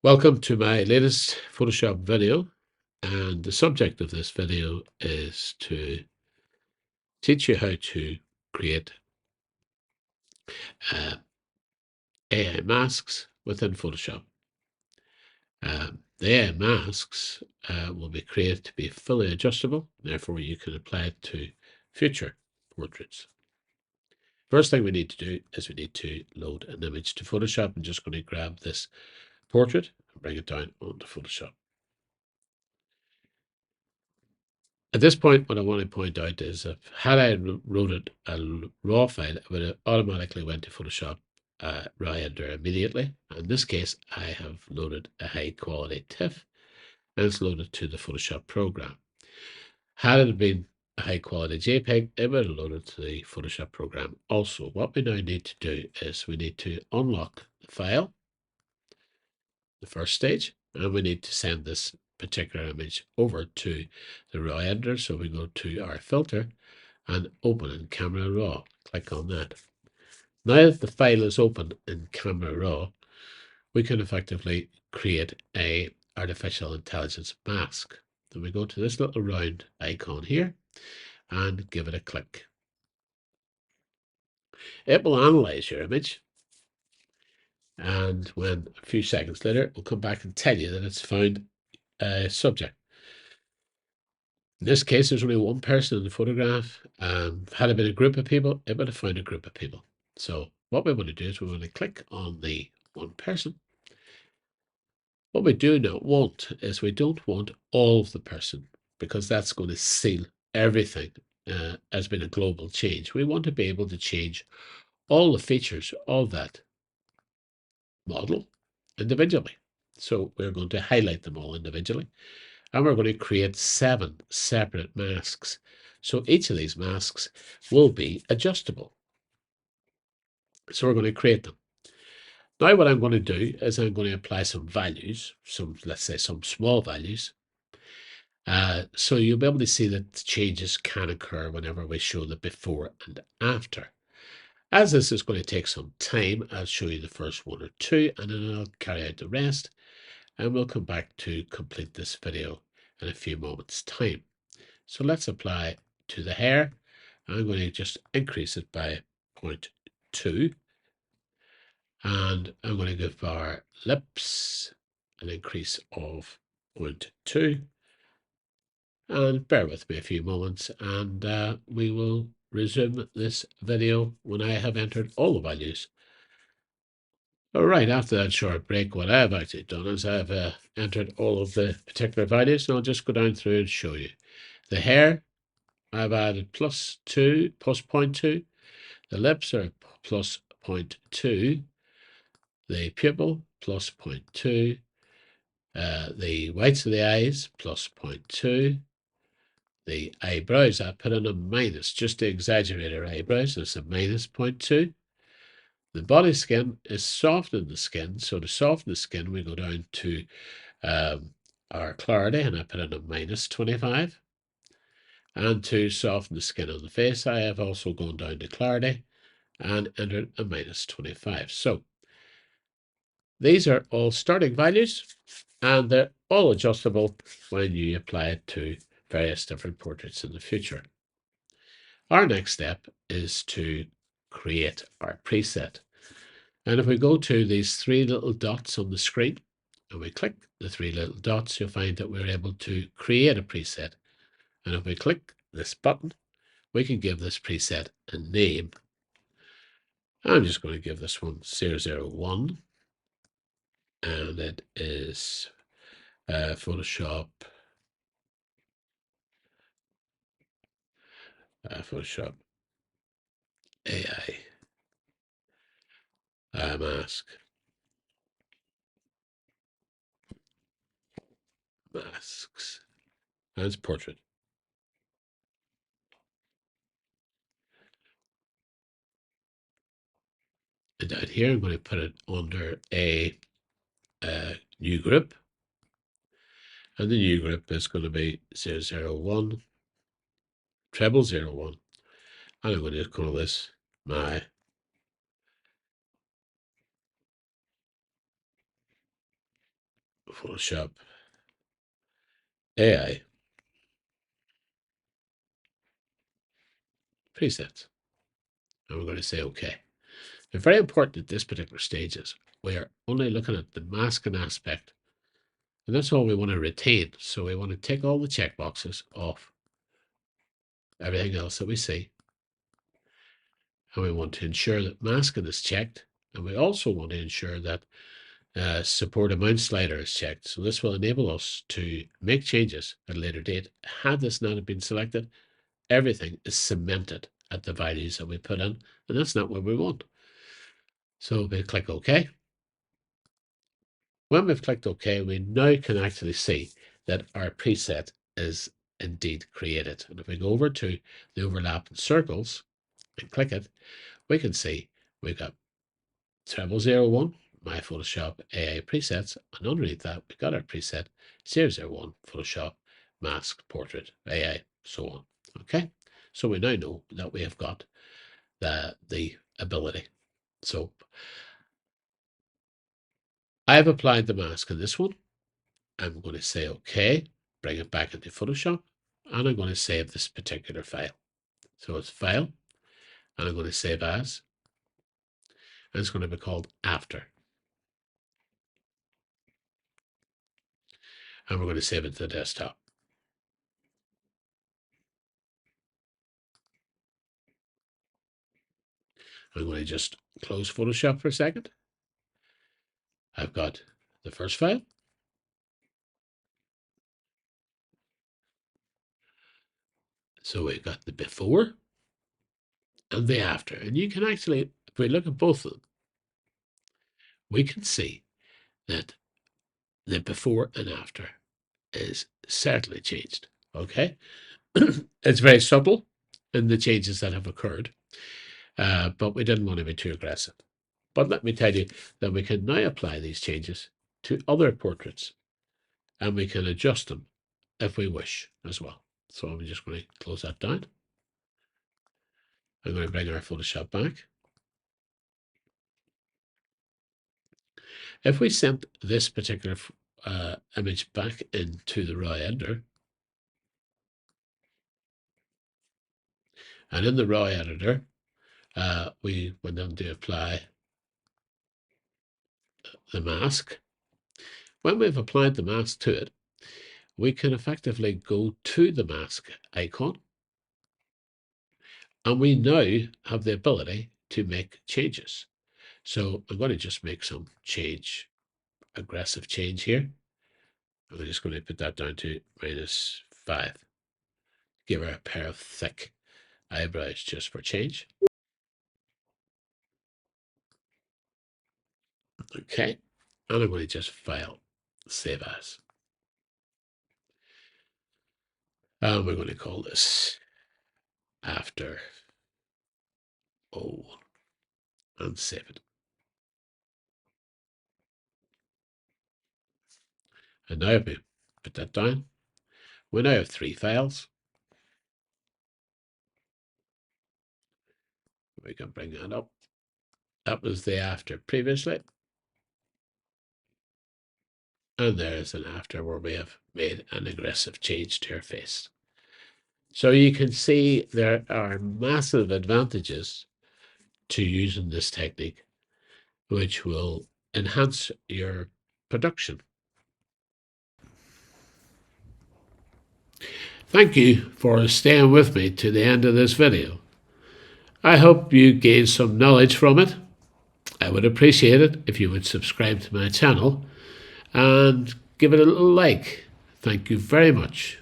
Welcome to my latest Photoshop video, and the subject of this video is to teach you how to create uh, AI masks within Photoshop. The AI masks will be created to be fully adjustable, therefore you can apply it to future portraits. First thing we need to do is we need to load an image to Photoshop. I'm just going to grab this portrait and bring it down onto Photoshop. At this point, what I want to point out is that had I loaded a raw file, it would have automatically went to Photoshop raw editor immediately. In this case, I have loaded a high quality TIFF and it's loaded to the Photoshop program. Had it been a high quality JPEG, it would have loaded to the Photoshop program also. What we now need to do is we need to unlock the file, the first stage, and we need to send this particular image over to the raw editor. So we go to our filter and open in Camera Raw. Click on that. Now that the file is open in Camera Raw, we can effectively create a artificial intelligence mask. Then we go to this little round icon here and give it a click. It will analyze your image, and when a few seconds later, it will come back and tell you that it's found a subject. In this case, there's only one person in the photograph. Had it been a group of people, it would have found a group of people. So what we want to do is we want to click on the one person. What we do not want is we don't want all of the person, because that's going to seal everything as being a global change. We want to be able to change all the features of that model individually. So we're going to highlight them all individually. And we're going to create 7 separate masks. So each of these masks will be adjustable. So we're going to create them. Now what I'm going to do is I'm going to apply some values, let's say some small values. So you'll be able to see that changes can occur whenever we show the before and after. As this is going to take some time, I'll show you the first 1 or 2, and then I'll carry out the rest, and we'll come back to complete this video in a few moments' time. So let's apply to the hair. I'm going to just increase it by 0.2. And I'm going to give our lips an increase of 0.2. And bear with me a few moments, and we will resume this video when I have entered all the values. All right, after that short break, what I've actually done is I've entered all of the particular values, and I'll just go down through and show you. The hair, I've added plus 0.2. The lips are plus 0.2. The pupil, plus 0.2. The whites of the eyes, plus 0.2. The eyebrows, I put in a minus just to exaggerate our eyebrows. It's a minus 0.2. The body skin is softening the skin. So to soften the skin, we go down to our clarity, and I put in a minus 25. And to soften the skin on the face, I have also gone down to clarity and entered a minus 25. So these are all starting values, and they're all adjustable when you apply it to various different portraits in the future. Our next step is to create our preset. And if we go to these 3 little dots on the screen and we click the 3 little dots, you'll find that we're able to create a preset. And if we click this button, we can give this preset a name. I'm just going to give this one 001, and it is Photoshop AI masks, and it's portrait. And down here, I'm going to put it under a new group, and the new group is going to be 001 001, and I'm going to call this my Photoshop AI presets. And we're going to say OK. Now, very important at this particular stage is we are only looking at the masking aspect. And that's all we want to retain. So we want to take all the checkboxes off everything else that we see. And we want to ensure that masking is checked. And we also want to ensure that support amount slider is checked. So this will enable us to make changes at a later date. Had this not been selected, everything is cemented at the values that we put in, and that's not what we want. So we click OK. When we've clicked OK, we now can actually see that our preset is indeed created. And if we go over to the overlap in circles and click it, we can see we've got 0001, my Photoshop AI presets, and underneath that, we've got our preset 001, Photoshop mask portrait AI, so on. Okay, so we now know that we have got the ability. So I've applied the mask on this one. I'm going to say OK, bring it back into Photoshop, and I'm going to save this particular file. So it's File, and I'm going to save as, and it's going to be called After. And we're going to save it to the desktop. I'm going to just close Photoshop for a second. I've got the first file. So we've got the before and the after. And you can actually, if we look at both of them, we can see that the before and after is certainly changed. Okay. It's very subtle in the changes that have occurred, but we didn't want to be too aggressive. But let me tell you that we can now apply these changes to other portraits, and we can adjust them if we wish as well. So I'm just going to close that down. I'm going to bring our Photoshop back. If we sent this particular image back into the raw editor, and in the raw editor, we went on to apply the mask. When we've applied the mask to it, we can effectively go to the mask icon, and we now have the ability to make changes. So I'm going to just make some aggressive change here. I'm just going to put that down to -5. Give her a pair of thick eyebrows just for change. Okay, and I'm going to just file, save as. And we're going to call this After O and save it. And now we put that down. We now have 3 files. We can bring that up. That was the after previously. And there's an after where we have made an aggressive change to our face. So you can see there are massive advantages to using this technique, which will enhance your production. Thank you for staying with me to the end of this video. I hope you gained some knowledge from it. I would appreciate it if you would subscribe to my channel and give it a little like. Thank you very much.